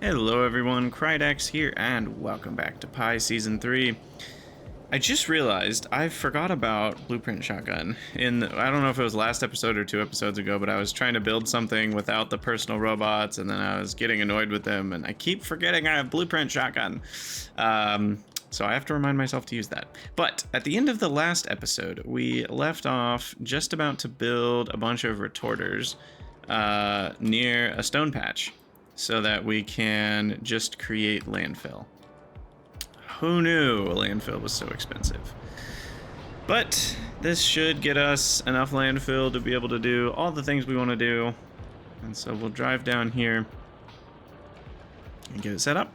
Hello everyone, Krydex here, and welcome back to Pi Season 3. I just realized I forgot about Blueprint Shotgun. I don't know if it was last episode or 2 episodes ago, but I was trying to build something without the personal robots, and then I was getting annoyed with them, and I keep forgetting I have Blueprint Shotgun. So I have to remind myself to use that. But at the end of the last episode, we left off just about to build a bunch of retorters near a stone patch, so that we can just create landfill. Who knew a landfill was so expensive? But this should get us enough landfill to be able to do all the things we want to do. And so we'll drive down here and get it set up.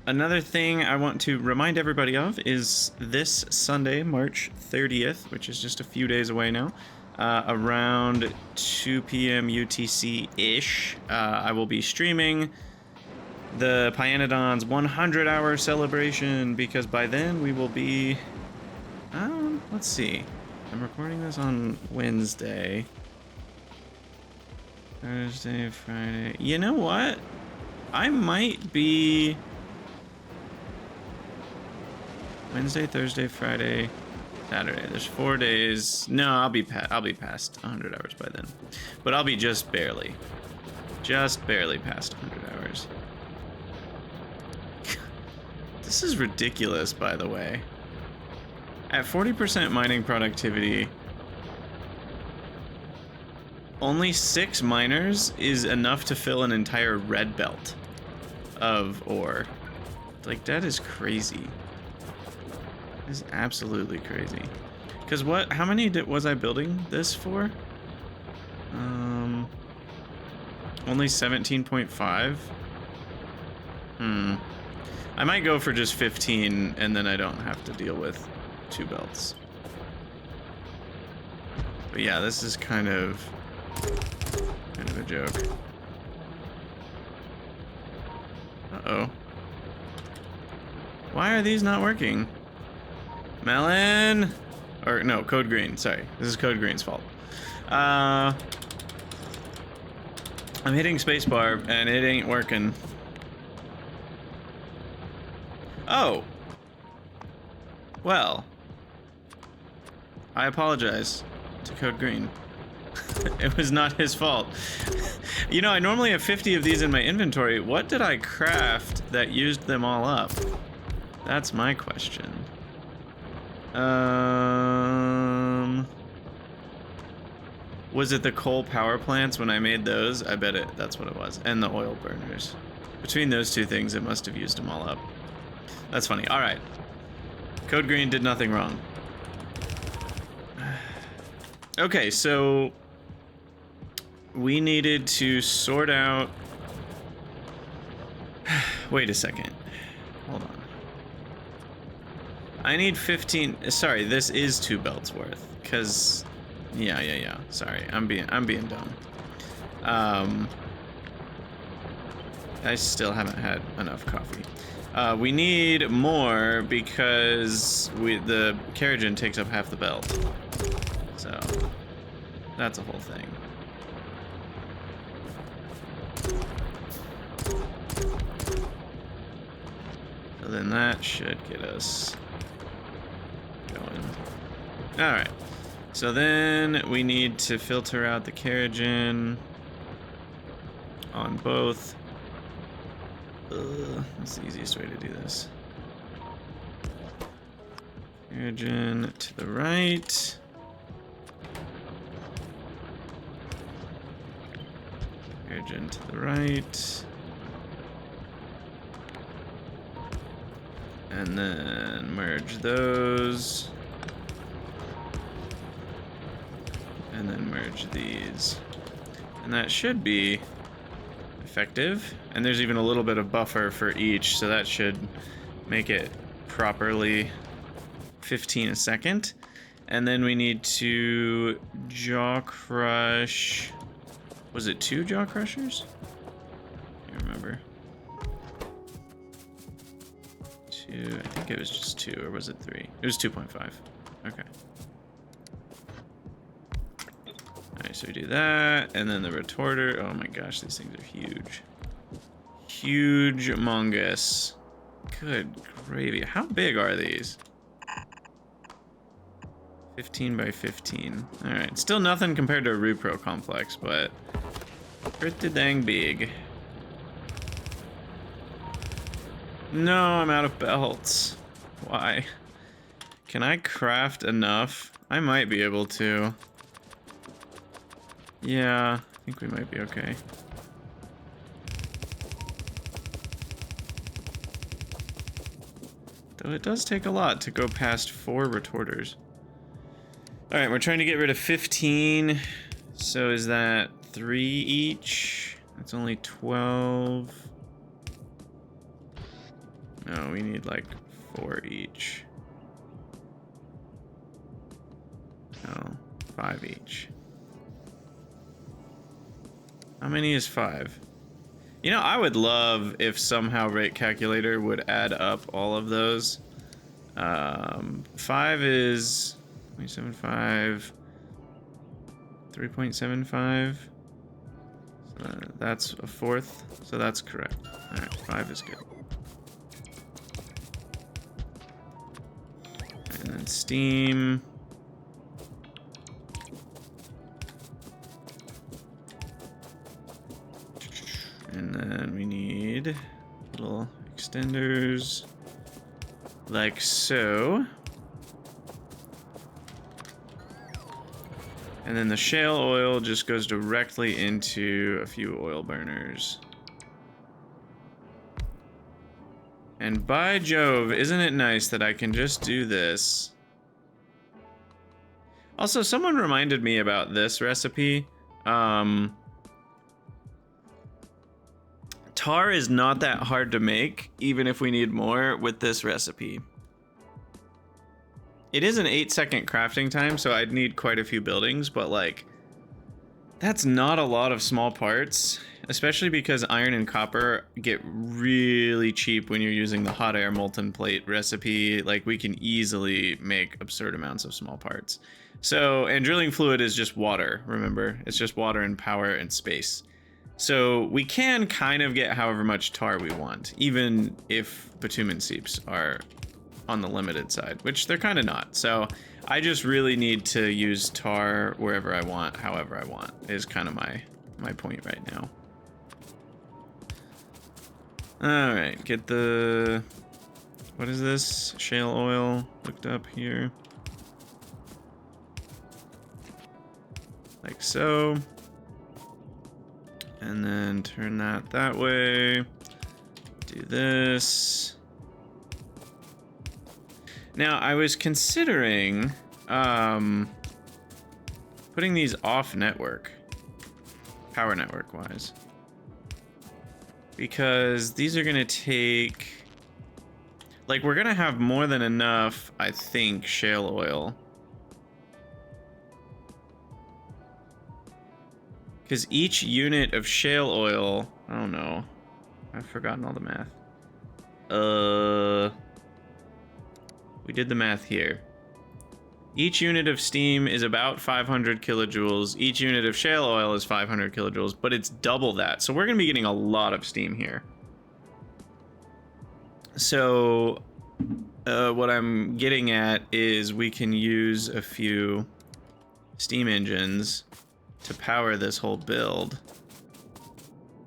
Another thing I want to remind everybody of is this Sunday, March 30th, which is just a few days away now. Around 2 p.m. UTC-ish, I will be streaming the pyanodon's 100-hour celebration, because by then we will be, let's see, I'm recording this on Wednesday, Thursday, Friday. You know what? I might be Wednesday, Thursday, Friday, Saturday. There's 4 days. No, I'll be past 100 hours by then. But I'll be just barely past 100 hours. This is ridiculous, by the way. At 40% mining productivity, only 6 miners is enough to fill an entire red belt of ore. Like, that is crazy. Is absolutely crazy. Because how many was I building this for? Only 17.5. I might go for just 15, and then I don't have to deal with 2 belts. But yeah, this is kind of a joke. Uh-oh. Why are these not working? Melon, or no, Code Green. Sorry, this is Code Green's fault. I'm hitting spacebar and it ain't working. Oh, well, I apologize to Code Green. It was not his fault. You know, I normally have 50 of these in my inventory. What did I craft that used them all up? That's my question. Was it the coal power plants when I made those? I bet that's what it was. And the oil burners. Between those 2 things, it must have used them all up. That's funny. All right. Code Green did nothing wrong. Okay, so we needed to sort out... Wait a second. Hold on. I need 15. Sorry, this is 2 belts worth. Cause, yeah. Sorry, I'm being dumb. I still haven't had enough coffee. We need more because the carriage takes up half the belt. So that's a whole thing. So then that should get us going. All right. So then we need to filter out the carriage on both. That's the easiest way to do this. Carriage to the right. Carriage to the right. And then merge those. And then merge these. And that should be effective. And there's even a little bit of buffer for each, so that should make it properly 15 a second. And then we need to jaw crush. Was it 2 jaw crushers? I can't remember. 2, I think it was just 2, or was it 3? It was 2.5. Okay. Alright, so we do that, and then the retorter. Oh my gosh, these things are huge. Huge mongus. Good gravy. How big are these? 15 by 15. Alright, still nothing compared to a Repro complex, but pretty dang big. No, I'm out of belts. Why? Can I craft enough? I might be able to. Yeah, I think we might be okay. Though it does take a lot to go past 4 retorters. Alright, we're trying to get rid of 15. So is that 3 each? That's only 12. No, we need like 4 each. No, 5 each. How many is 5? You know, I would love if somehow Rate Calculator would add up all of those. 5 is 0.75, 3.75. So that's a fourth, so that's correct. Alright, 5 is good. And then steam. And then we need little extenders like so. And then the shale oil just goes directly into a few oil burners. And by Jove, isn't it nice that I can just do this? Also, someone reminded me about this recipe. Tar is not that hard to make, even if we need more with this recipe. It is an 8-second crafting time, so I'd need quite a few buildings, but like, that's not a lot of small parts, especially because iron and copper get really cheap when you're using the hot air molten plate recipe. Like, we can easily make absurd amounts of small parts. So, and drilling fluid is just water, remember? It's just water and power and space. So we can kind of get however much tar we want, even if bitumen seeps are on the limited side, which they're kind of not. So I just really need to use tar wherever I want, however I want, is kind of my point right now. All right, get the, what is this? Shale oil hooked up here. Like so. And then turn that way. Do this. Now, I was considering putting these off network, power network wise, because these are gonna take, like, we're gonna have more than enough, I think, shale oil. Because each unit of shale oil, I don't know, I've forgotten all the math. We did the math here. Each unit of steam is about 500 kilojoules. Each unit of shale oil is 500 kilojoules, but it's double that. So we're gonna be getting a lot of steam here. So what I'm getting at is we can use a few steam engines to power this whole build,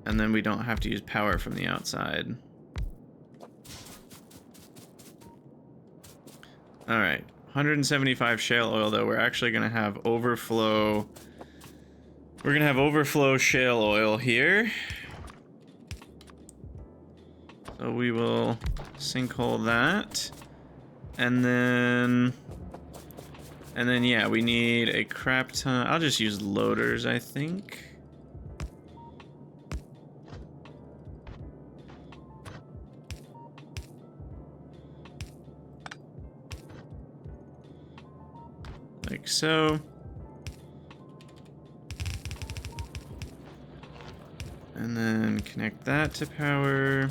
and then we don't have to use power from the outside. All right, 175 shale oil though. We're actually gonna have overflow. We're gonna have overflow shale oil here. So we will sinkhole that, and then yeah, we need a crap ton. I'll just use loaders, I think. Like so. And then connect that to power.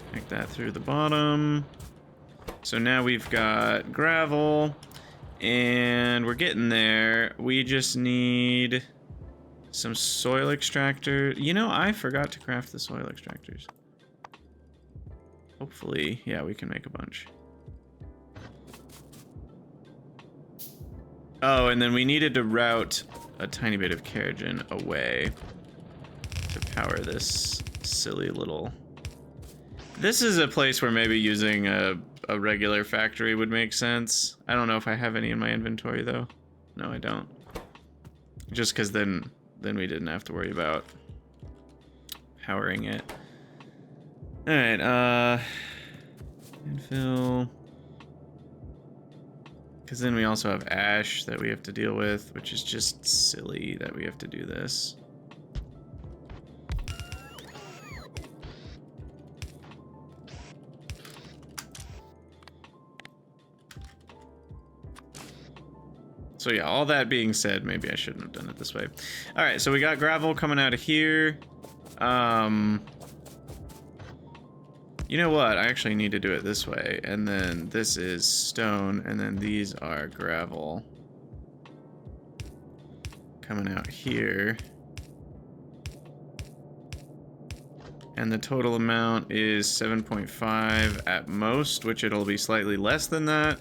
Connect that through the bottom. So now we've got gravel. And we're getting there. We just need some soil extractor. You know, I forgot to craft the soil extractors. Hopefully, yeah, we can make a bunch. Oh, and then we needed to route a tiny bit of keratin away to power this silly little... This is a place where maybe using a regular factory would make sense. I don't know if I have any in my inventory, though. No, I don't. Just because then we didn't have to worry about powering it. Alright, Landfill. Because then we also have ash that we have to deal with, which is just silly that we have to do this. So yeah, all that being said, maybe I shouldn't have done it this way. All right, so we got gravel coming out of here. You know what? I actually need to do it this way. And then this is stone, and then these are gravel. Coming out here. And the total amount is 7.5 at most, which it'll be slightly less than that,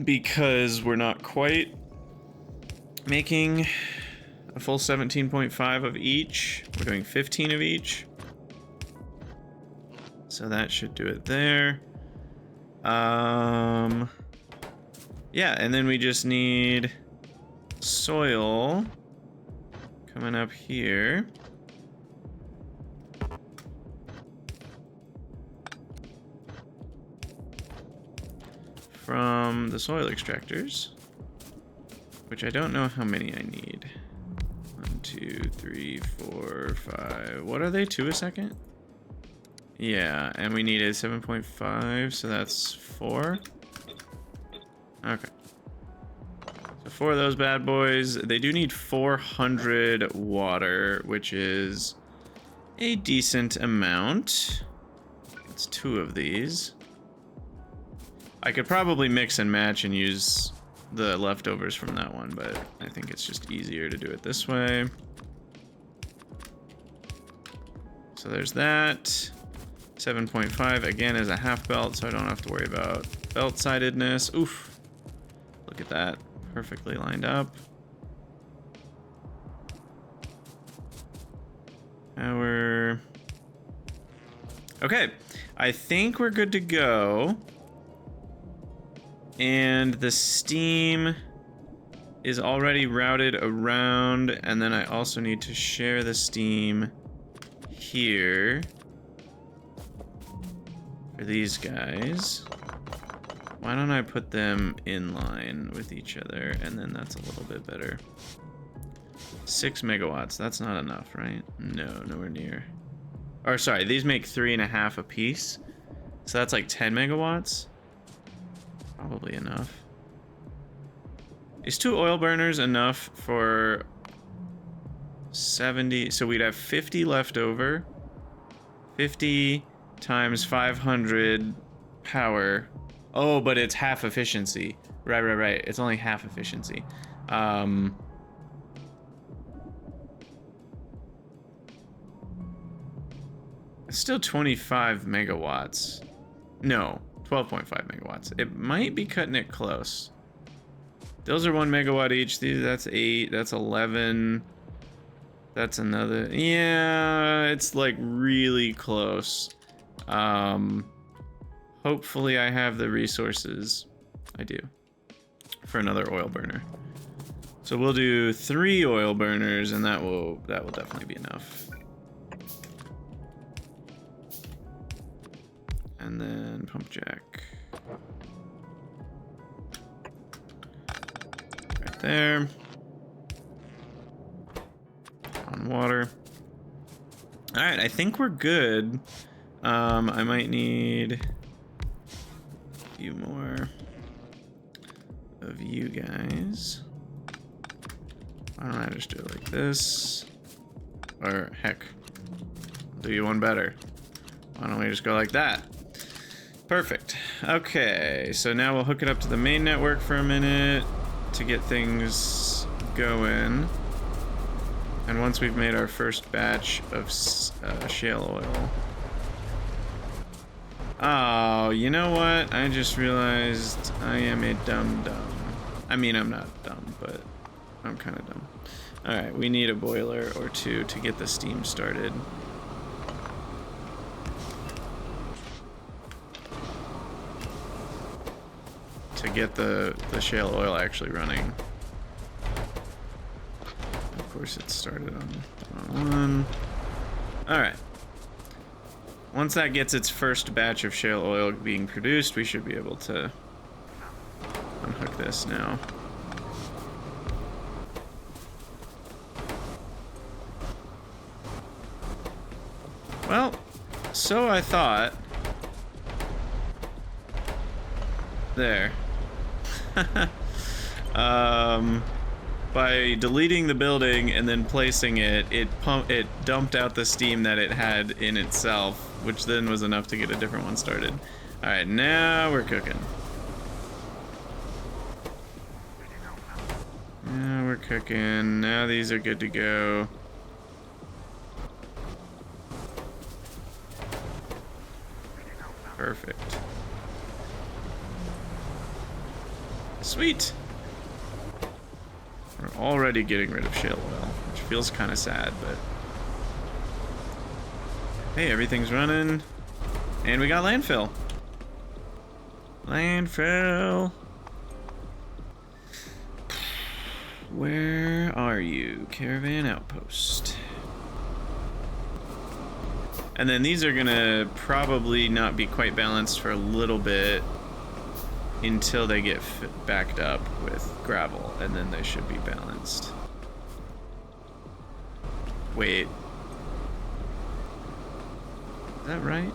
because we're not quite making a full 17.5 of each. We're doing 15 of each. So that should do it there. Yeah, and then we just need soil coming up here. From the soil extractors, which I don't know how many I need. 1, 2, 3, 4, 5. What are they? 2 a second? Yeah, and we needed 7.5, so that's 4. Okay. So 4 of those bad boys. They do need 400 water, which is a decent amount. That's 2 of these. I could probably mix and match and use the leftovers from that one, but I think it's just easier to do it this way. So there's that. 7.5 again is a half belt, so I don't have to worry about belt-sidedness. Oof. Look at that. Perfectly lined up. Power. Okay. I think we're good to go. And the steam is already routed around, and then I also need to share the steam here for these guys. Why don't I put them in line with each other, and then that's a little bit better. 6 megawatts, that's not enough, right? No, nowhere near. Or sorry, these make 3.5 a piece. So that's like 10 megawatts. Probably enough. Is 2 oil burners enough for 70? So we'd have 50 left over. 50 times 500 power. Oh, but it's half efficiency. Right. It's only half efficiency. It's still 25 megawatts. No. 12.5 megawatts. It might be cutting it close. Those are 1 megawatt each. That's 8. That's 11. That's another. Yeah, it's like really close. Hopefully I have the resources. I do. For another oil burner. So we'll do 3 oil burners, and that will definitely be enough. And then pump jack. Right there. On water. Alright, I think we're good. I might need a few more of you guys. Why don't I just do it like this? Or heck, I'll do you one better. Why don't we just go like that? Perfect. Okay, so now we'll hook it up to the main network for a minute to get things going. And once we've made our first batch of shale oil... Oh, you know what? I just realized I am a dum-dum. I mean, I'm not dumb, but I'm kind of dumb. Alright, we need a boiler or two to get the steam started. To get the shale oil actually running. Of course, it started on the wrong one. Alright. Once that gets its first batch of shale oil being produced, we should be able to unhook this now. Well, so I thought. There. By deleting the building and then placing it, it dumped out the steam that it had in itself, which then was enough to get a different one started. All right, now we're cooking. Now we're cooking. Now these are good to go. Perfect. Sweet. We're already getting rid of shale oil, which feels kind of sad, but hey, everything's running, and we got landfill. Landfill. Where are you? Caravan outpost. And then these are gonna probably not be quite balanced for a little bit until they get backed up with gravel, and then they should be balanced. Wait. Is that right?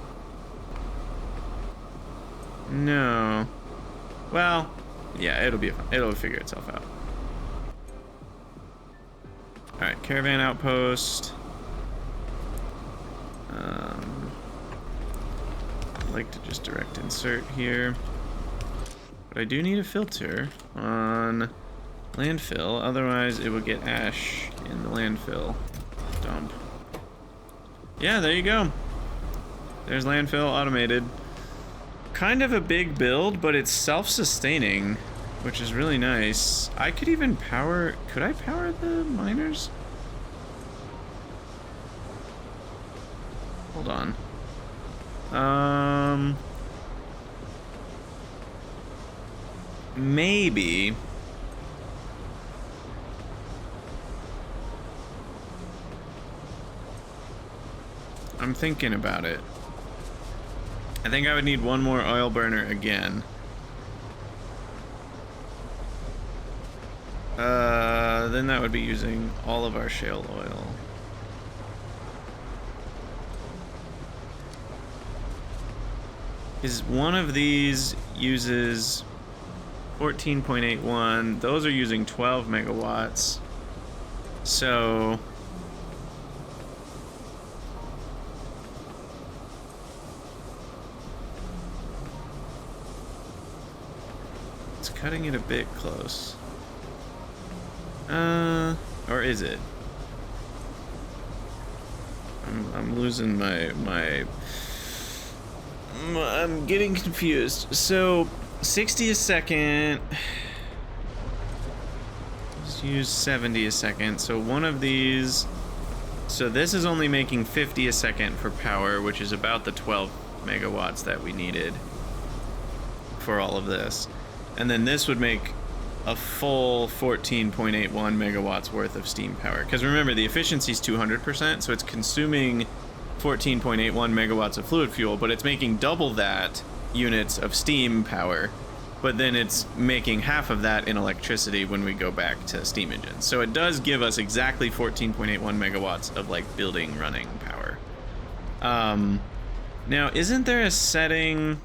No. Well, yeah, it'll figure itself out. Alright, caravan outpost. I'd like to just direct insert here. But I do need a filter on landfill, otherwise it will get ash in the landfill dump. Yeah, there you go. There's landfill automated. Kind of a big build, but it's self-sustaining, which is really nice. I could even power... Could I power the miners? Hold on. Maybe. I'm thinking about it. I think I would need one more oil burner again. Then that would be using all of our shale oil. Is one of these uses 14.81. Those are using 12 megawatts. So it's cutting it a bit close. Or is it? I'm losing my I'm getting confused. So 60 a second. Let's use 70 a second. So one of these. So this is only making 50 a second for power, which is about the 12 megawatts that we needed for all of this. And then this would make a full 14.81 megawatts worth of steam power. Because remember, the efficiency is 200%, so it's consuming 14.81 megawatts of fluid fuel, but it's making double that units of steam power, but then it's making half of that in electricity when we go back to steam engines. So it does give us exactly 14.81 megawatts of like building running power. Now, isn't there a setting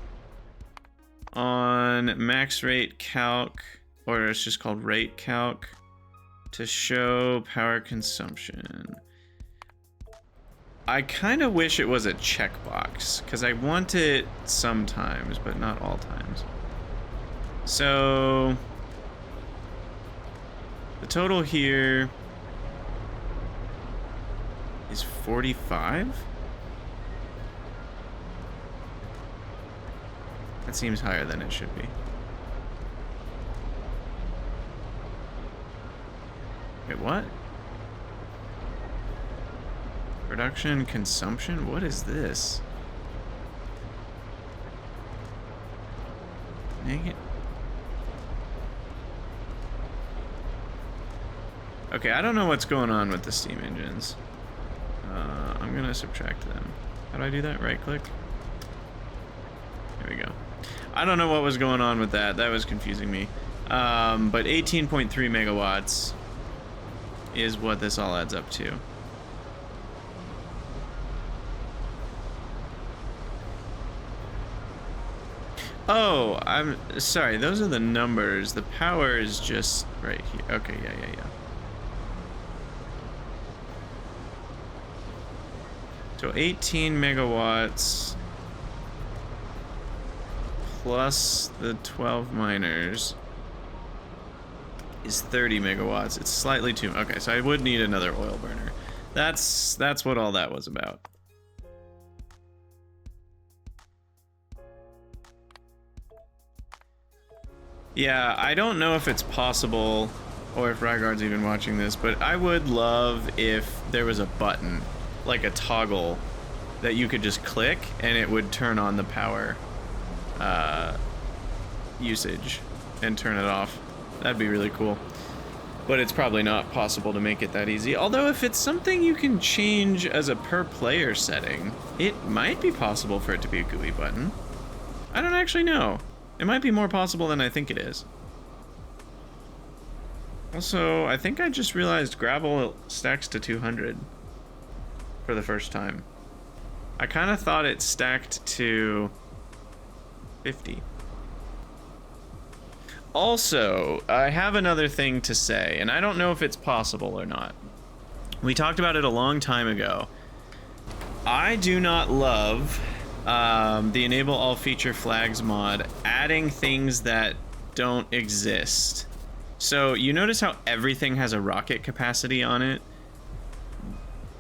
on max rate calc, or it's just called rate calc, to show power consumption? I kind of wish it was a checkbox, because I want it sometimes, but not all times. So the total here is 45? That seems higher than it should be. Wait, what? Production, consumption? What is this? Negative. Okay, I don't know what's going on with the steam engines. I'm gonna subtract them. How do I do that? Right click? There we go. I don't know what was going on with that. That was confusing me. But 18.3 megawatts is what this all adds up to. Oh, I'm sorry. Those are the numbers. The power is just right here. Okay, yeah. So 18 megawatts plus the 12 miners is 30 megawatts. It's slightly too... Okay, so I would need another oil burner. That's what all that was about. Yeah, I don't know if it's possible or if Rygarde's even watching this, but I would love if there was a button, like a toggle, that you could just click and it would turn on the power usage and turn it off. That'd be really cool. But it's probably not possible to make it that easy. Although if it's something you can change as a per player setting, it might be possible for it to be a GUI button. I don't actually know. It might be more possible than I think it is. Also, I think I just realized gravel stacks to 200 for the first time. I kind of thought it stacked to 50. Also, I have another thing to say, and I don't know if it's possible or not. We talked about it a long time ago. I do not love the Enable All Feature Flags mod adding things that don't exist. So you notice how everything has a rocket capacity on it,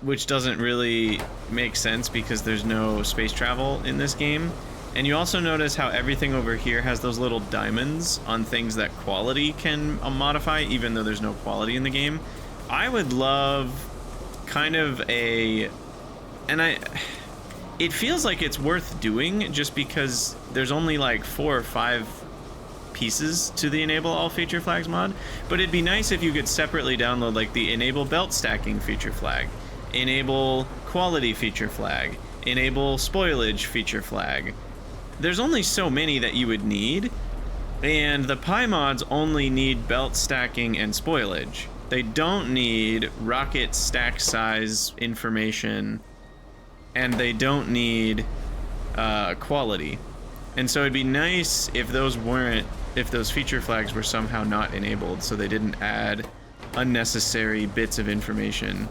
which doesn't really make sense because there's no space travel in this game. And you also notice how everything over here has those little diamonds on things that quality can modify, even though there's no quality in the game. I would love kind of a... It feels like it's worth doing just because there's only like 4 or 5 pieces to the Enable All Feature Flags mod. But it'd be nice if you could separately download like the Enable Belt Stacking feature flag, Enable Quality feature flag, Enable Spoilage feature flag. There's only so many that you would need, and the pYmods only need belt stacking and spoilage. They don't need rocket stack size information, and they don't need quality. And so it'd be nice if those feature flags were somehow not enabled, so they didn't add unnecessary bits of information.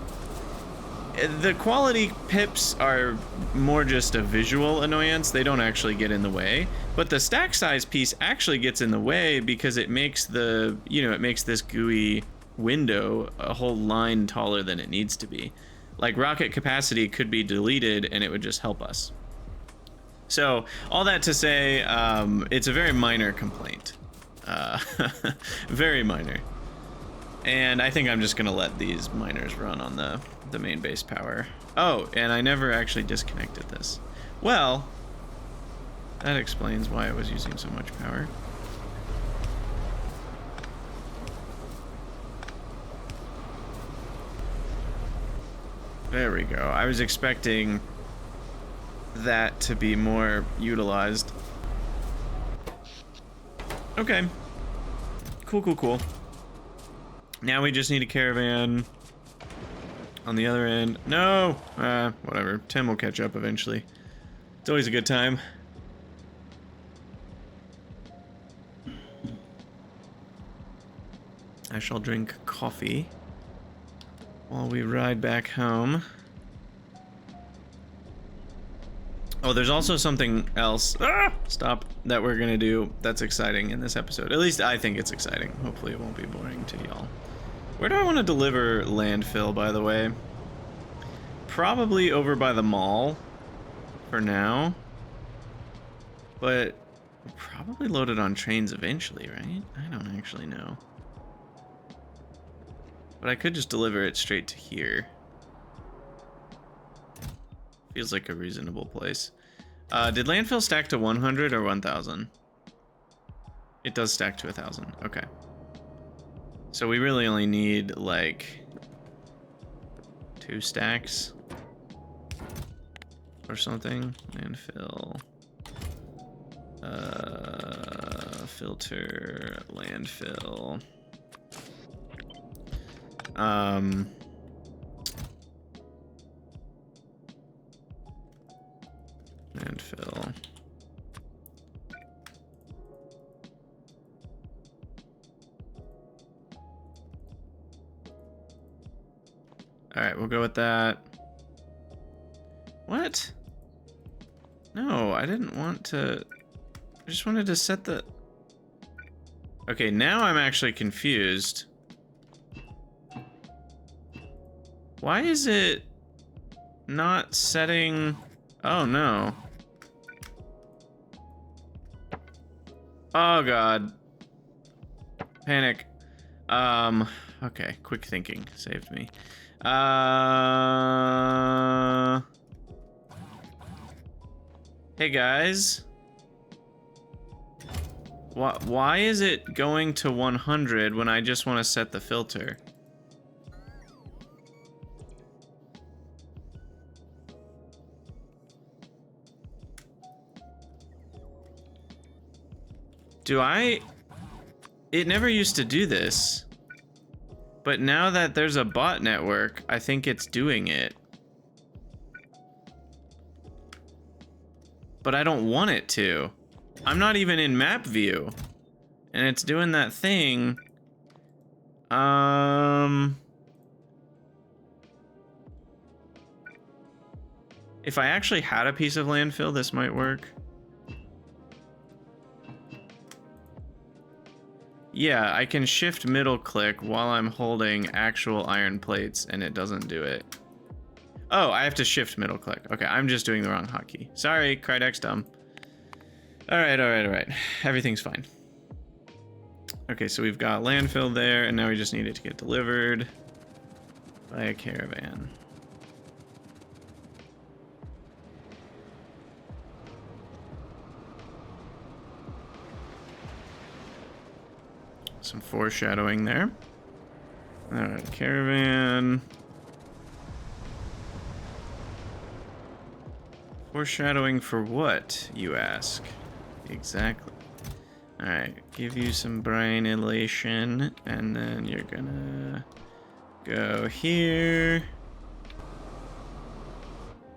The quality pips are more just a visual annoyance. They don't actually get in the way, but the stack size piece actually gets in the way because it makes it makes this GUI window a whole line taller than it needs to be. Like rocket capacity could be deleted and it would just help us. So all that to say, it's a very minor complaint, very minor. And I think I'm just gonna let these miners run on the main base power. Oh, and I never actually disconnected this. Well, that explains why I was using so much power. There we go. I was expecting that to be more utilized. Okay. Cool. Now we just need a caravan on the other end. No! Whatever. Tim will catch up eventually. It's always a good time. I shall drink coffee while we ride back home. Oh, there's also something else. Stop. That we're gonna do that's exciting in this episode. At least I think it's exciting. Hopefully it won't be boring to y'all. Where do I want to deliver landfill, by the way? probably over by the mall for now. But we'll probably load it on trains eventually, right? I don't actually know. But I could just deliver it straight to here. Feels like a reasonable place. Did landfill stack to 100 or 1000? It does stack to 1000. Okay. So we really only need like 2 stacks or something. Landfill. Filter. Landfill. Landfill. Alright, we'll go with that. What? No, I didn't want to... I just wanted to set the... Okay, now I'm actually confused. Why is it not setting... Oh, no. Oh, God. Panic. Okay, quick thinking saved me. Hey, guys. Why is it going to 100 when I just want to set the filter? It never used to do this. But now that there's a bot network, I think it's doing it. But I don't want it to. I'm not even in map view. And it's doing that thing. If I actually had a piece of landfill, this might work. Yeah, I can shift middle click while I'm holding actual iron plates and it doesn't do it. Oh, I have to shift middle click. Okay, I'm just doing the wrong hotkey. Sorry, Crydex dumb. Alright. Everything's fine. Okay, so we've got landfill there, and now we just need it to get delivered by a caravan. Some foreshadowing there. Alright, caravan. Foreshadowing for what, you ask? Exactly. Alright, give you some brain elation, and then you're gonna go here.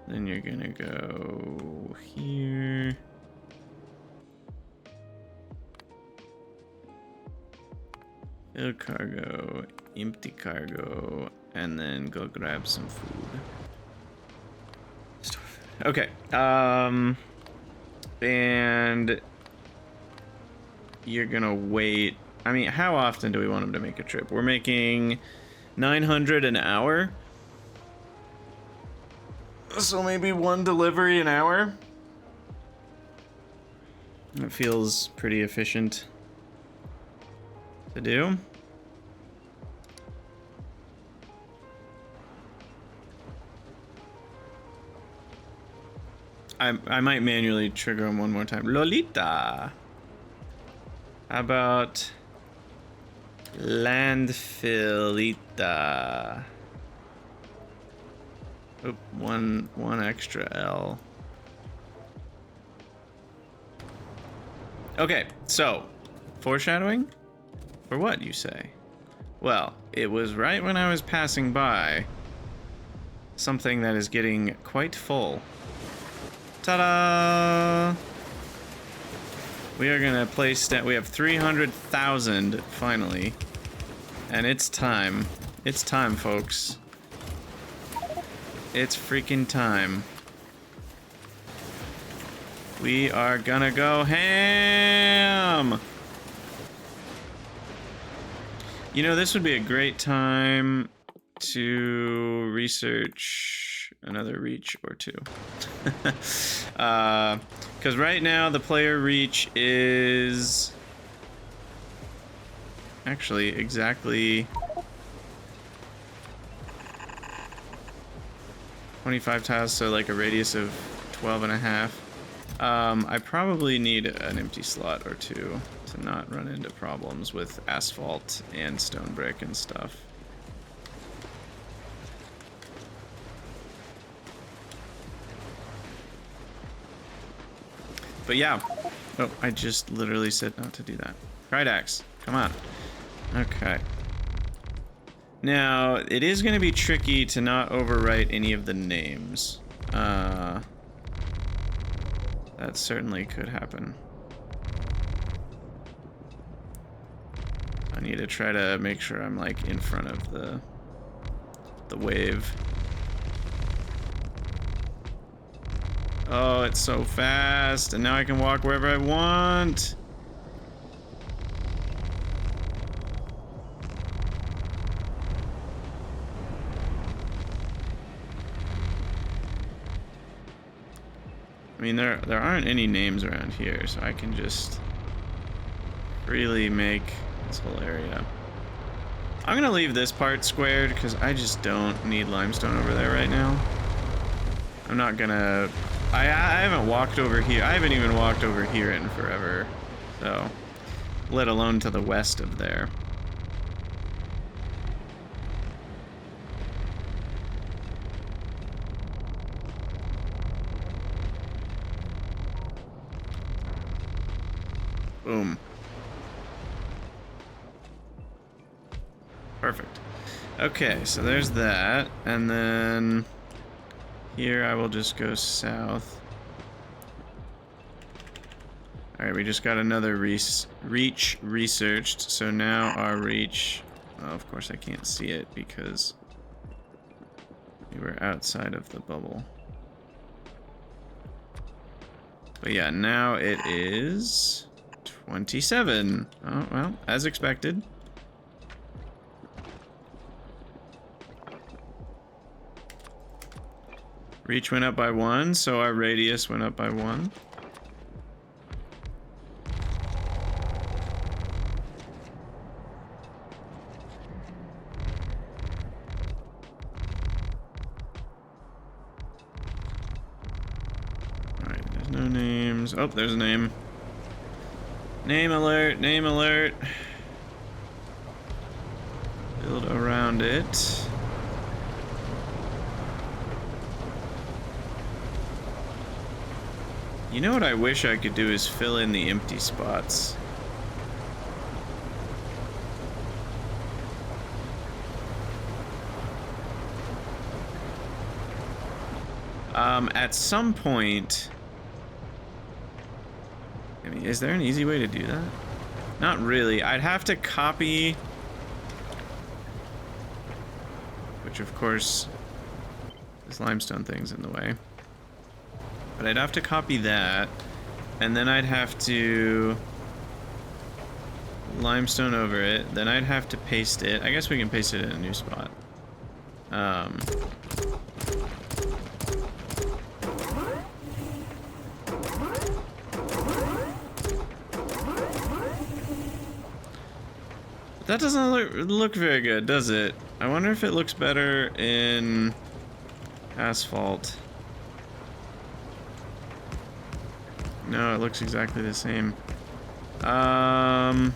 Then you're gonna go here. Fill cargo, empty cargo, and then go grab some food. Okay, and you're gonna wait. I mean, how often do we want him to make a trip? We're making 900 an hour. So maybe 1 delivery an hour. It feels pretty efficient to do. I might manually trigger him one more time. Lolita. How about Landfillita? Oop, one extra L. Okay, so foreshadowing? For what, you say? Well, it was right when I was passing by something that is getting quite full. Ta-da! We are gonna place that. We have 300,000 finally, and it's time. It's time, folks. It's freaking time. We are gonna go ham. You know, this would be a great time to research another reach or two. Because right now the player reach is actually exactly 25 tiles, so like a radius of 12 and a half. I probably need an empty slot or two to not run into problems with asphalt and stone brick and stuff. But yeah. Oh, I just literally said not to do that. Krydax, come on. Okay. Now, it is going to be tricky to not overwrite any of the names. That certainly could happen. I need to try to make sure I'm like in front of the wave. Oh, it's so fast, and now I can walk wherever I want. I mean, there aren't any names around here, so I can just freely make this whole area. I'm gonna leave this part squared because I just don't need limestone over there right now. I'm not gonna... I haven't walked over here. I haven't even walked over here in forever, so let alone to the west of there. Boom. Perfect. Okay, so there's that, and then here I will just go south. Alright, we just got another reach researched, so now our reach... Well, of course I can't see it because we were outside of the bubble. But yeah, now it is 27. Oh, well, as expected. Reach went up by 1, so our radius went up by 1. Alright, there's no names. Oh, there's a name. Name alert, name alert. Build around it. You know what I wish I could do is fill in the empty spots. At some point... I mean, is there an easy way to do that? Not really. I'd have to copy... Which, of course, this limestone thing's in the way. But I'd have to copy that, and then I'd have to limestone over it, then I'd have to paste it. I guess we can paste it in a new spot. That doesn't look very good, does it? I wonder if it looks better in asphalt. No, it looks exactly the same. I'm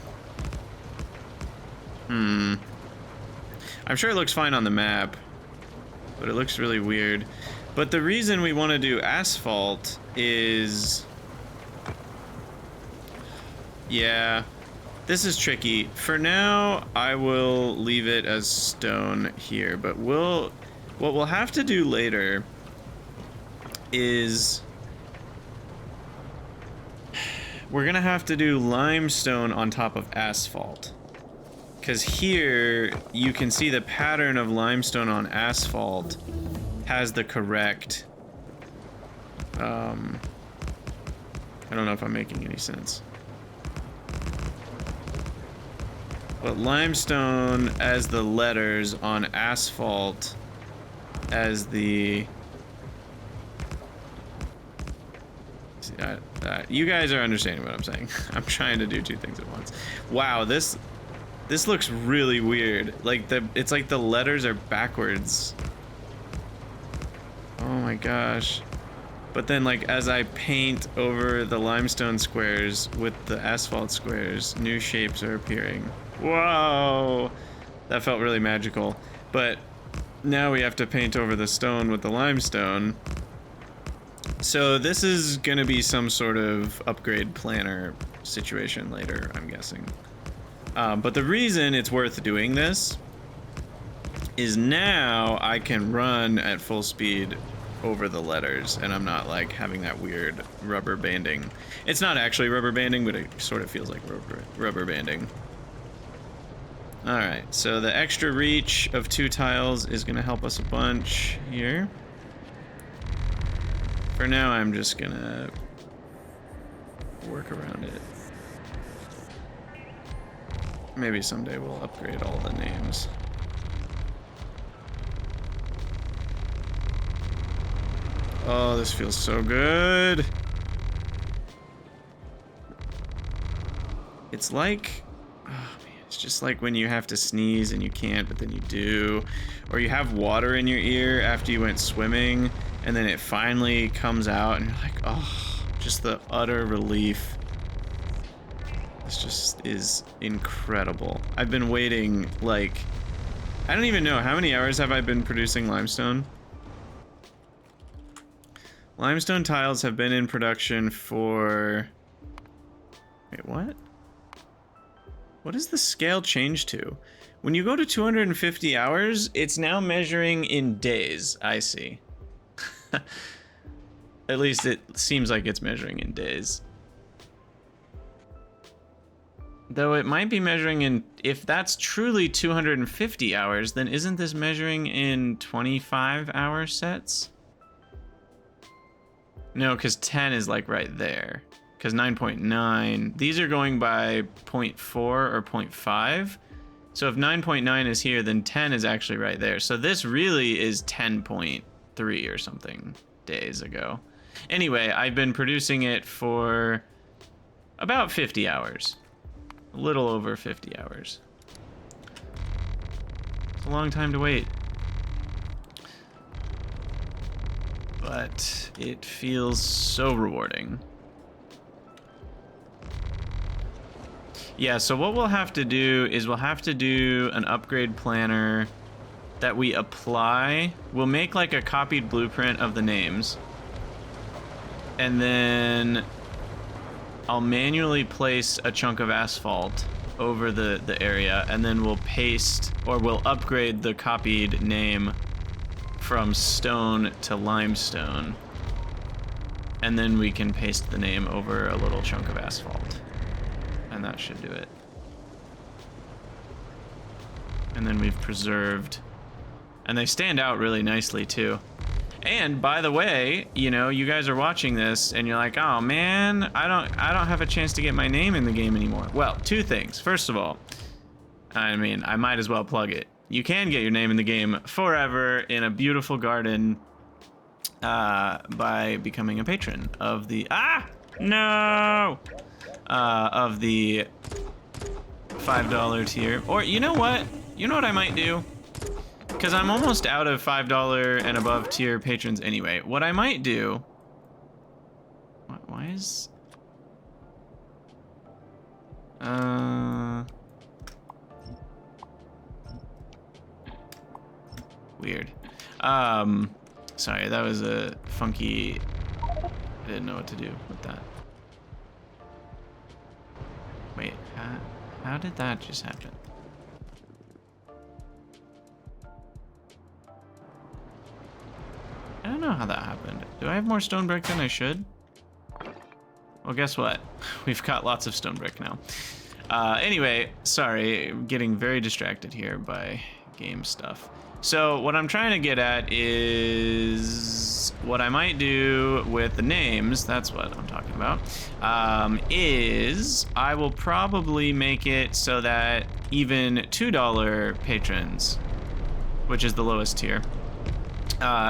sure it looks fine on the map, but it looks really weird. But the reason we want to do asphalt is... Yeah, this is tricky. For now, I will leave it as stone here, but what we'll have to do later is... We're gonna have to do limestone on top of asphalt. Because here, you can see the pattern of limestone on asphalt has the correct... I don't know if I'm making any sense. But limestone as the letters on asphalt as the You guys are understanding what I'm saying. I'm trying to do two things at once. Wow, this looks really weird. Like it's like the letters are backwards. Oh my gosh. But then like as I paint over the limestone squares with the asphalt squares, new shapes are appearing. Whoa! That felt really magical. But now we have to paint over the stone with the limestone. So this is gonna be some sort of upgrade planner situation later, I'm guessing. But the reason it's worth doing this is now I can run at full speed over the letters and I'm not like having that weird rubber banding. It's not actually rubber banding, but it sort of feels like rubber banding. All right, so the extra reach of 2 tiles is gonna help us a bunch here. For now, I'm just gonna work around it. Maybe someday we'll upgrade all the names. Oh, this feels so good. It's like, oh man, it's just like when you have to sneeze and you can't, but then you do. Or you have water in your ear after you went swimming, and then it finally comes out, and you're like, oh, just the utter relief. This just is incredible. I've been waiting, like, I don't even know, how many hours have I been producing limestone? Limestone tiles have been in production for... Wait, what? What does the scale change to? When you go to 250 hours, it's now measuring in days, I see. At least it seems like it's measuring in days. Though it might be measuring in... If that's truly 250 hours, then isn't this measuring in 25-hour sets? No, because 10 is like right there. Because 9.9... These are going by 0.4 or 0.5. So if 9.9 is here, then 10 is actually right there. So this really is 10.3 or something days ago. Anyway, I've been producing it for about 50 hours. A little over 50 hours. It's a long time to wait. But it feels so rewarding. Yeah, so what we'll have to do is we'll have to do an upgrade planner that we apply. We'll make like a copied blueprint of the names. And then I'll manually place a chunk of asphalt over the area, and then we'll paste, or we'll upgrade the copied name from stone to limestone. And then we can paste the name over a little chunk of asphalt. And that should do it. And then we've preserved, and they stand out really nicely too. And by the way, you know, you guys are watching this and you're like, oh man, I don't have a chance to get my name in the game anymore. Well, 2 things. First of all, I mean, I might as well plug it. You can get your name in the game forever in a beautiful garden by becoming a patron of the of the $5 tier. Or you know what? You know what I might do? Because I'm almost out of $5 and above tier patrons anyway. What I might do... Why is... Weird. Sorry, that was a funky... I didn't know what to do with that. Wait, how did that just happen? I don't know how that happened. Do I have more stone brick than I should? Well, guess what? We've got lots of stone brick now. Anyway, sorry, getting very distracted here by game stuff. So what I'm trying to get at is what I might do with the names, that's what I'm talking about, is I will probably make it so that even $2 patrons, which is the lowest tier,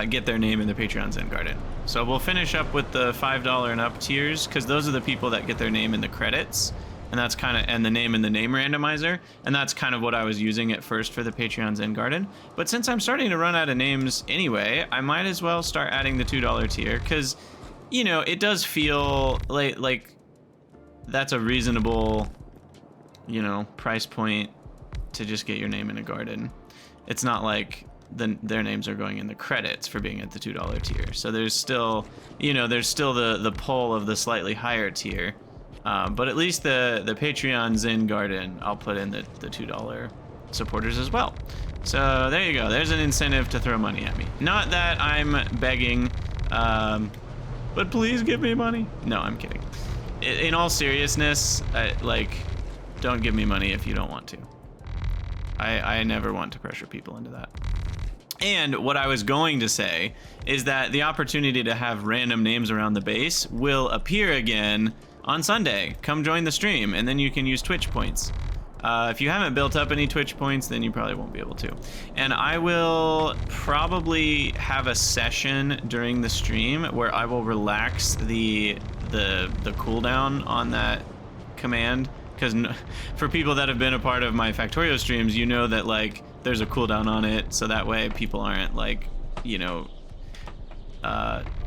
get their name in the Patreon Zen Garden. So we'll finish up with the $5 and up tiers, because those are the people that get their name in the credits, and that's kind of, and the name in the name randomizer, and that's kind of what I was using at first for the Patreon Zen Garden. But since I'm starting to run out of names anyway, I might as well start adding the $2 tier, because, you know, it does feel like that's a reasonable, you know, price point to just get your name in a garden. It's not like their names are going in the credits for being at the $2 tier. So there's still, you know, there's still the pull of the slightly higher tier. But at least the Patreon Zen Garden, I'll put in the $2 supporters as well. So there you go. There's an incentive to throw money at me. Not that I'm begging, but please give me money. No, I'm kidding. In all seriousness, don't give me money if you don't want to. I never want to pressure people into that. And what I was going to say is that the opportunity to have random names around the base will appear again on Sunday. Come join the stream, and then you can use Twitch points. If you haven't built up any Twitch points, then you probably won't be able to. And I will probably have a session during the stream where I will relax the cooldown on that command. Because for people that have been a part of my Factorio streams, you know that, like, there's a cooldown on it, so that way people aren't, like, you know,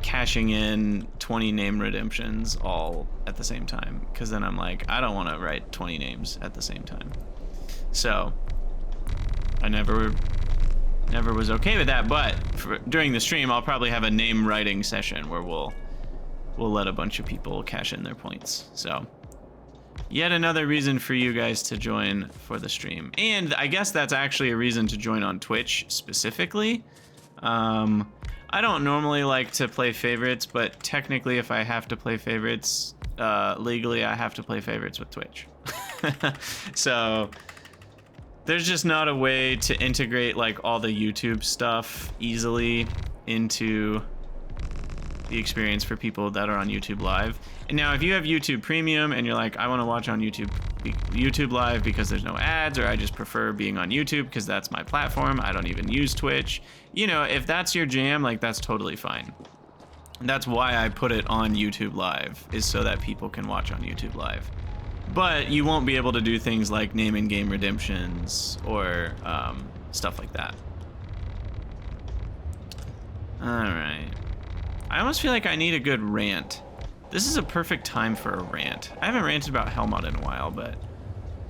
cashing in 20 name redemptions all at the same time. Because then I'm like, I don't want to write 20 names at the same time. So I never was okay with that. But during the stream, I'll probably have a name writing session where we'll let a bunch of people cash in their points. So yet another reason for you guys to join for the stream. And I guess that's actually a reason to join on Twitch specifically. I don't normally like to play favorites, but technically if I have to play favorites, legally I have to play favorites with Twitch. So there's just not a way to integrate like all the YouTube stuff easily into the experience for people that are on YouTube Live. And now if you have YouTube Premium and you're like, I want to watch on YouTube Live because there's no ads, or I just prefer being on YouTube because that's my platform, I don't even use Twitch. You know, if that's your jam, like, that's totally fine. That's why I put it on YouTube Live, is so that people can watch on YouTube Live. But you won't be able to do things like name and game redemptions or stuff like that. All right. I almost feel like I need a good rant. This is a perfect time for a rant. I haven't ranted about Hellmod in a while, but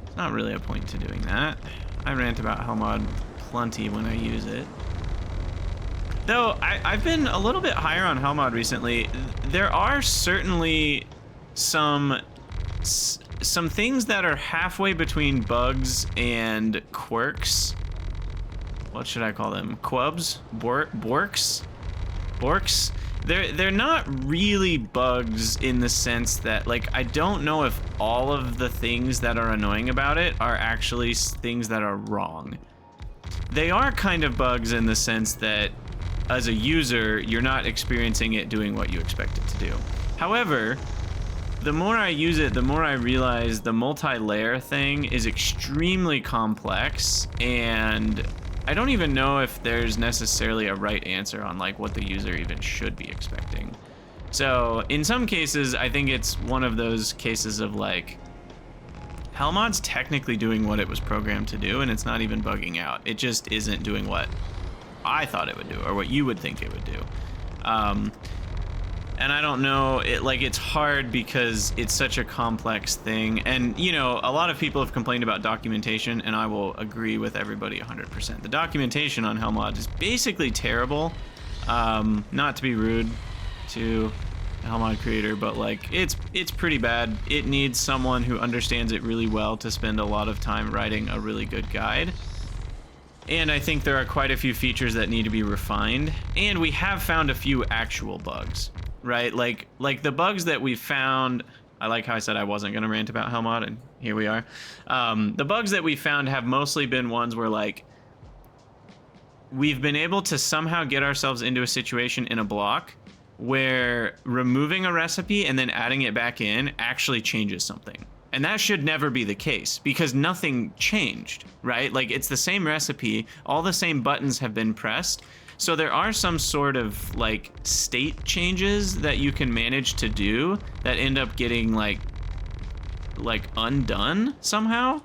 it's not really a point to doing that. I rant about Hellmod plenty when I use it. Though I've been a little bit higher on Hellmod recently. There are certainly some things that are halfway between bugs and quirks. What should I call them? Quubs? Borks? They're not really bugs in the sense that, like, I don't know if all of the things that are annoying about it are actually things that are wrong. They are kind of bugs in the sense that as a user, you're not experiencing it doing what you expect it to do. However, the more I use it, the more I realize the multi-layer thing is extremely complex, and I don't even know if there's necessarily a right answer on like what the user even should be expecting. So in some cases, I think it's one of those cases of like, Hellmod's technically doing what it was programmed to do, and it's not even bugging out. It just isn't doing what I thought it would do, or what you would think it would do. And I don't know, it's hard because it's such a complex thing. And, you know, a lot of people have complained about documentation, and I will agree with everybody 100%. The documentation on Hellmod is basically terrible. Not to be rude to a Hellmod creator, but like, it's pretty bad. It needs someone who understands it really well to spend a lot of time writing a really good guide. And I think there are quite a few features that need to be refined. And we have found a few actual bugs. Right, like the bugs that we found. I like how I said I wasn't gonna rant about Hellmod, and here we are. The bugs that we found have mostly been ones where like we've been able to somehow get ourselves into a situation in a block where removing a recipe and then adding it back in actually changes something. And that should never be the case, because nothing changed, right? Like, it's the same recipe, all the same buttons have been pressed, So there are some sort of like state changes that you can manage to do that end up getting like undone somehow,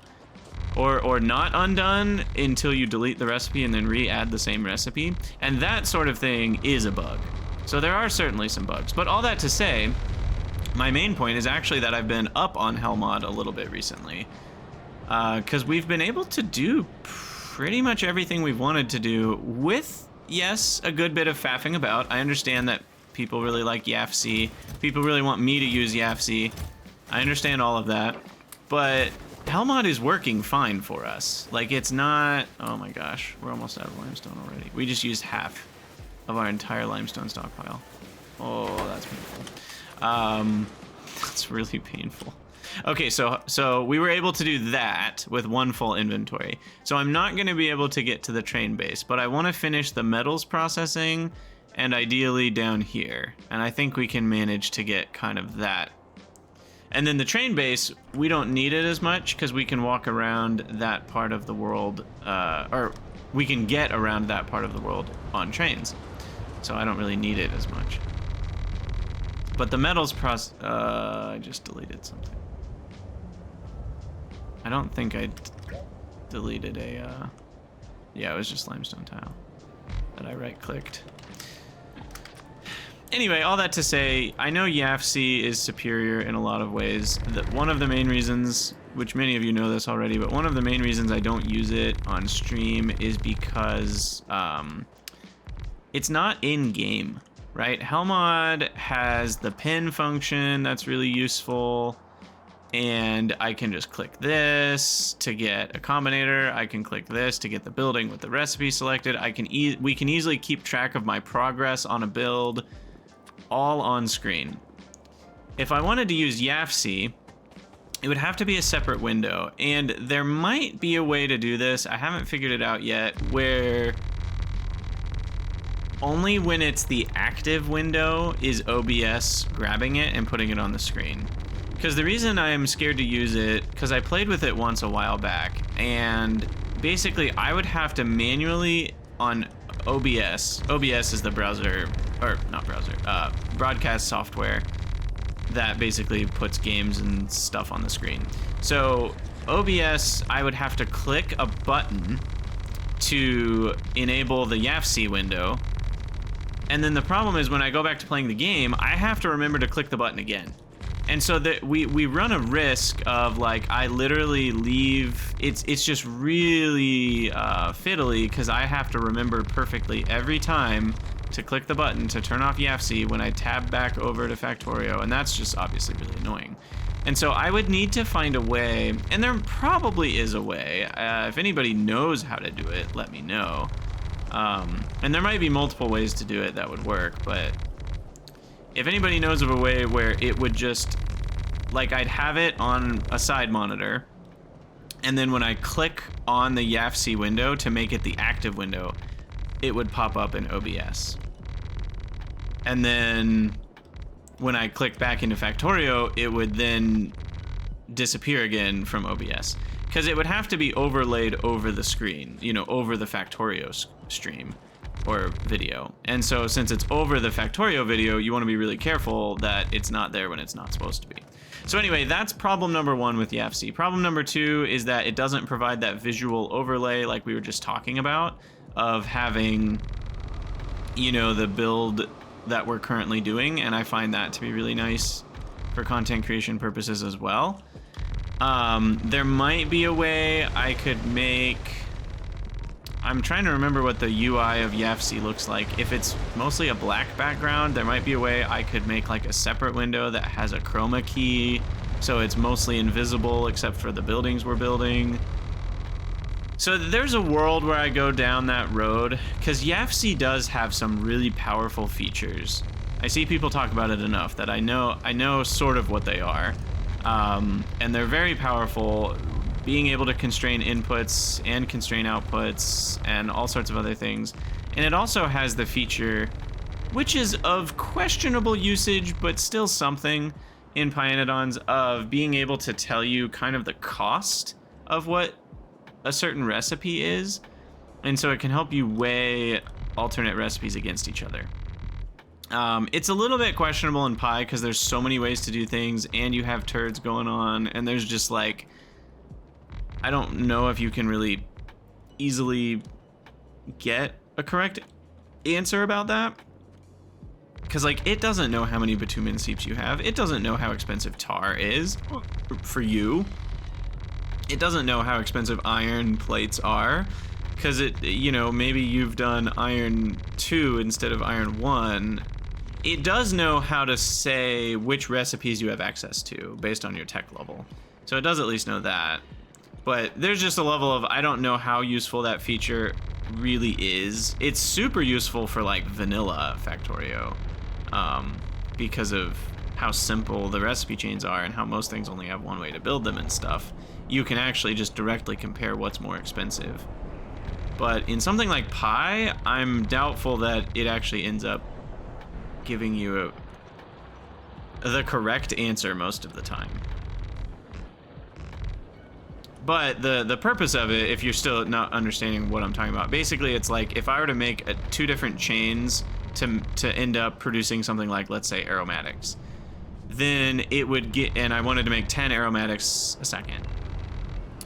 or not undone until you delete the recipe and then re-add the same recipe. And that sort of thing is a bug. So there are certainly some bugs. But all that to say, my main point is actually that I've been up on Hellmod a little bit recently, because we've been able to do pretty much everything we've wanted to do with, yes, a good bit of faffing about. I understand that people really like YAFC. People really want me to use YAFC. I understand all of that. But Hellmod is working fine for us. Like, it's not... Oh my gosh, we're almost out of limestone already. We just used half of our entire limestone stockpile. Oh, that's painful. That's really painful. Okay, so we were able to do that with one full inventory. So I'm not going to be able to get to the train base, but I want to finish the metals processing and ideally down here. And I think we can manage to get kind of that. And then the train base, we don't need it as much because we can walk around that part of the world, or we can get around that part of the world on trains. So I don't really need it as much. But the metals I just deleted something. I don't think I deleted a, yeah, it was just limestone tile that I right-clicked. Anyway, all that to say, I know YAFC is superior in a lot of ways. One of the main reasons, which many of you know this already, but one of the main reasons I don't use it on stream is because it's not in-game, right? Hellmod has the pin function that's really useful, and I can just click this to get a combinator. I can click this to get the building with the recipe selected. We can easily keep track of my progress on a build all on screen. If I wanted to use YAFC, it would have to be a separate window, and there might be a way to do this. I haven't figured it out yet, where only when it's the active window is OBS grabbing it and putting it on the screen. Because the reason I am scared to use it, because I played with it once a while back, and basically I would have to manually on OBS. OBS is the browser, or not browser, broadcast software that basically puts games and stuff on the screen. So OBS, I would have to click a button to enable the YAFC window. And then the problem is when I go back to playing the game, I have to remember to click the button again. And so that we run a risk of, like, I literally leave, it's just really fiddly, because I have to remember perfectly every time to click the button to turn off YAFC when I tab back over to Factorio, and that's just obviously really annoying. And so I would need to find a way, and there probably is a way. If anybody knows how to do it, let me know. And there might be multiple ways to do it that would work, but if anybody knows of a way where it would just, like, I'd have it on a side monitor, and then when I click on the YAFC window to make it the active window, it would pop up in OBS. And then when I click back into Factorio, it would then disappear again from OBS. Because it would have to be overlaid over the screen, you know, over the Factorio stream or video. And so since it's over the Factorio video, you want to be really careful that it's not there when it's not supposed to be. So anyway, that's problem number one with YAFC. Problem number two is that it doesn't provide that visual overlay like we were just talking about of having, you know, the build that we're currently doing, and I find that to be really nice for content creation purposes as well. There might be a way I could make, I'm trying to remember what the UI of YAFC looks like. If it's mostly a black background, there might be a way I could make like a separate window that has a chroma key, so it's mostly invisible except for the buildings we're building. So there's a world where I go down that road, because YAFC does have some really powerful features. I see people talk about it enough that I know sort of what they are. And they're very powerful, being able to constrain inputs and constrain outputs and all sorts of other things. And it also has the feature, which is of questionable usage, but still something in pyanodon's, of being able to tell you kind of the cost of what a certain recipe is. And so it can help you weigh alternate recipes against each other. It's a little bit questionable in Pi because there's so many ways to do things, and you have turds going on, and there's just like, I don't know if you can really easily get a correct answer about that. Because, like, it doesn't know how many bitumen seeps you have. It doesn't know how expensive tar is for you. It doesn't know how expensive iron plates are. Because it, you know, maybe you've done iron 2 instead of iron 1. It does know how to say which recipes you have access to based on your tech level. So it does at least know that. But there's just a level of, I don't know how useful that feature really is. It's super useful for, like, vanilla Factorio. Because of how simple the recipe chains are and how most things only have one way to build them and stuff. You can actually just directly compare what's more expensive. But in something like Pi, I'm doubtful that it actually ends up giving you the correct answer most of the time. But the purpose of it, if you're still not understanding what I'm talking about, basically it's like if I were to make two different chains to end up producing something like, let's say, aromatics, then it would get, and I wanted to make 10 aromatics a second,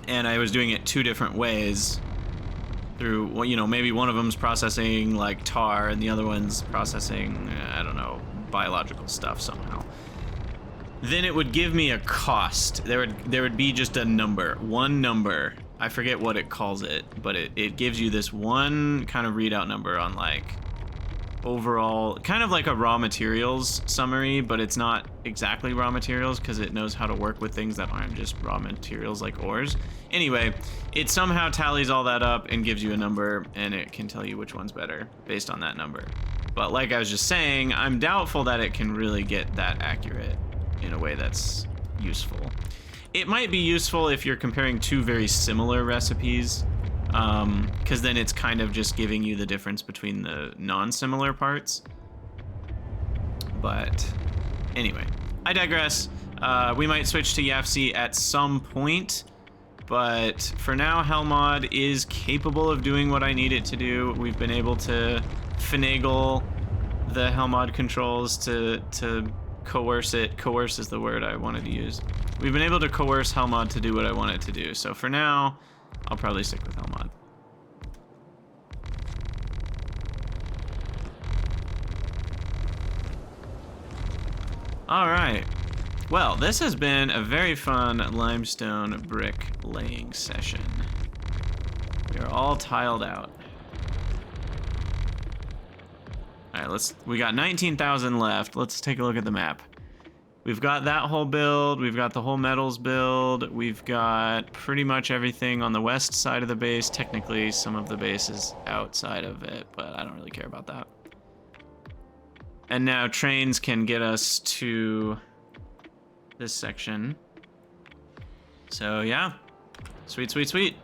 and I was doing it two different ways through, well, you know, maybe one of them's processing like tar and the other one's processing, I don't know, biological stuff somehow. Then it would give me a cost. There would be just a number, one number. I forget what it calls it, but it gives you this one kind of readout number on like overall, kind of like a raw materials summary, but it's not exactly raw materials because it knows how to work with things that aren't just raw materials like ores. Anyway, it somehow tallies all that up and gives you a number, and it can tell you which one's better based on that number. But like I was just saying, I'm doubtful that it can really get that accurate in a way that's useful. It might be useful if you're comparing two very similar recipes, because then it's kind of just giving you the difference between the non-similar parts. But anyway, I digress. We might switch to YAFC at some point, but for now, Helmod is capable of doing what I need it to do. We've been able to finagle the Helmod controls to coerce it. Coerce is the word I wanted to use. We've been able to coerce Helmod to do what I want it to do. So for now, I'll probably stick with Helmod. All right. Well, this has been a very fun limestone brick laying session. We are all tiled out. All right, we got 19,000 left. Let's take a look at the map. We've got that whole build, we've got the whole metals build, we've got pretty much everything on the west side of the base. Technically, some of the base is outside of it, but I don't really care about that. And now trains can get us to this section. So yeah, sweet, sweet, sweet.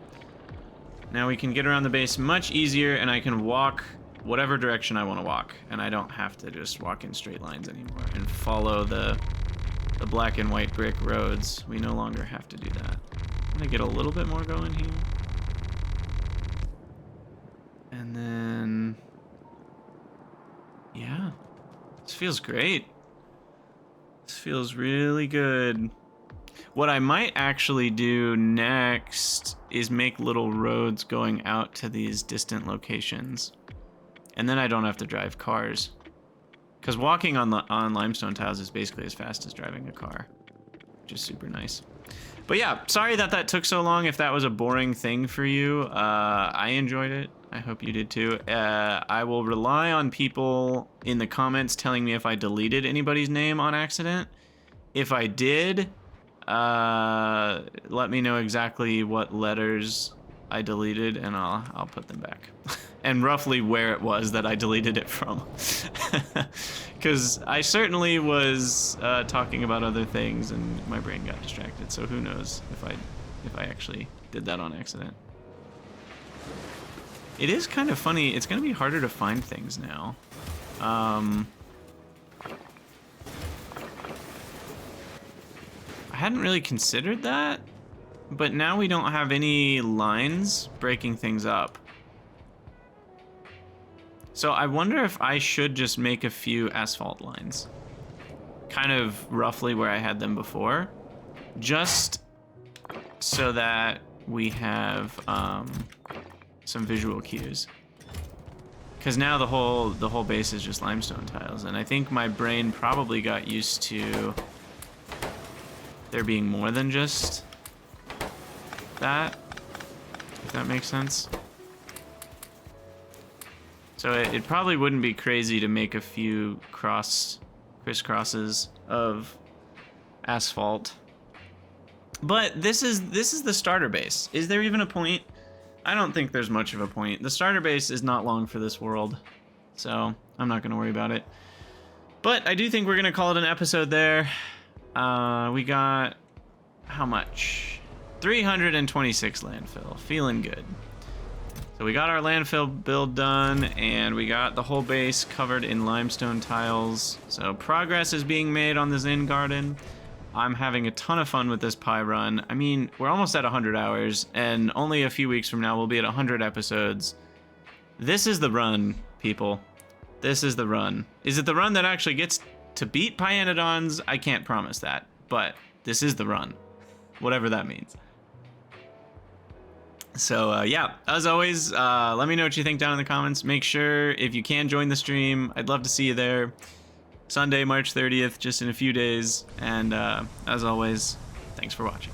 Now we can get around the base much easier, and I can walk whatever direction I want to walk, and I don't have to just walk in straight lines anymore and follow the black and white brick roads. We no longer have to do that. I'm gonna get a little bit more going here. And then, yeah, this feels great. This feels really good. What I might actually do next is make little roads going out to these distant locations. And then I don't have to drive cars. Because walking on limestone tiles is basically as fast as driving a car, which is super nice. But yeah, sorry that took so long. If that was a boring thing for you, I enjoyed it. I hope you did too. I will rely on people in the comments telling me if I deleted anybody's name on accident. If I did, let me know exactly what letters I deleted, and I'll put them back. And roughly where it was that I deleted it from. Because I certainly was talking about other things and my brain got distracted, so who knows if I actually did that on accident. It is kind of funny. It's going to be harder to find things now. I hadn't really considered that, but now we don't have any lines breaking things up. So I wonder if I should just make a few asphalt lines. Kind of roughly where I had them before. Just so that we have some visual cues. Because now the whole base is just limestone tiles, and I think my brain probably got used to there being more than just that, if that makes sense. So it probably wouldn't be crazy to make a few crisscrosses of asphalt. But this is the starter base. Is there even a point? I don't think there's much of a point. The starter base is not long for this world, so I'm not going to worry about it. But I do think we're going to call it an episode there. We got, how much? 326 landfill. Feeling good. So we got our landfill build done, and we got the whole base covered in limestone tiles. So progress is being made on this inn garden. I'm having a ton of fun with this pie run. I mean, we're almost at 100 hours, and only a few weeks from now we'll be at 100 episodes. This is the run, people. This is the run. Is it the run that actually gets to beat pyanodons? I can't promise that, but this is the run. Whatever that means. So, yeah, as always, let me know what you think down in the comments. Make sure, if you can, join the stream. I'd love to see you there. Sunday, March 30th, just in a few days. And as always, thanks for watching.